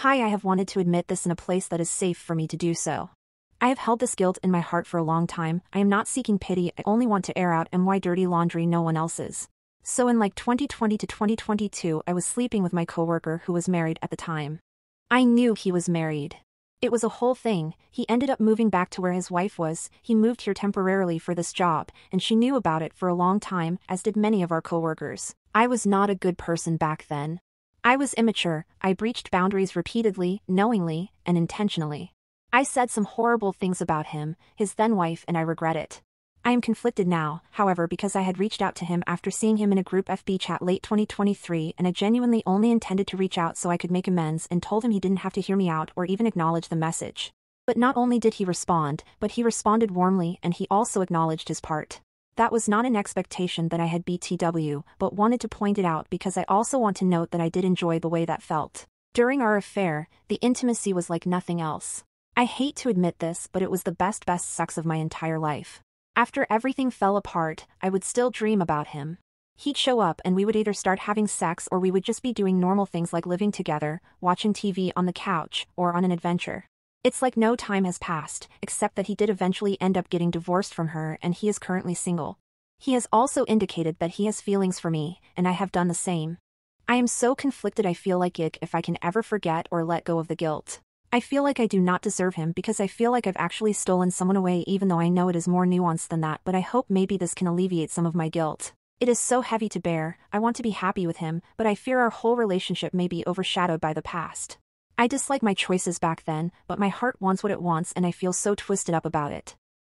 Hi, I have wanted to admit this in a place that is safe for me to do so. I have held this guilt in my heart for a long time. I am not seeking pity, I only want to air out my dirty laundry no one else's. So in like 2020 to 2022 I was sleeping with my coworker who was married at the time. I knew he was married. It was a whole thing. He ended up moving back to where his wife was. He moved here temporarily for this job, and she knew about it for a long time, as did many of our coworkers. I was not a good person back then. I was immature. I breached boundaries repeatedly, knowingly, and intentionally. I said some horrible things about him, his then wife, and I regret it. I am conflicted now, however, because I had reached out to him after seeing him in a group FB chat late 2023, and I genuinely only intended to reach out so I could make amends and told him he didn't have to hear me out or even acknowledge the message. But not only did he respond, but he responded warmly, and he also acknowledged his part. That was not an expectation that I had BTW, but wanted to point it out because I also want to note that I did enjoy the way that felt. During our affair, the intimacy was like nothing else. I hate to admit this, but it was the best sex of my entire life. After everything fell apart, I would still dream about him. He'd show up and we would either start having sex or we would just be doing normal things like living together, watching TV on the couch, or on an adventure. It's like no time has passed, except that he did eventually end up getting divorced from her and he is currently single. He has also indicated that he has feelings for me, and I have done the same. I am so conflicted. I feel like if I can ever forget or let go of the guilt. I feel like I do not deserve him because I feel like I've actually stolen someone away, even though I know it is more nuanced than that, but I hope maybe this can alleviate some of my guilt. It is so heavy to bear. I want to be happy with him, but I fear our whole relationship may be overshadowed by the past. I dislike my choices back then, but my heart wants what it wants and I feel so twisted up about it.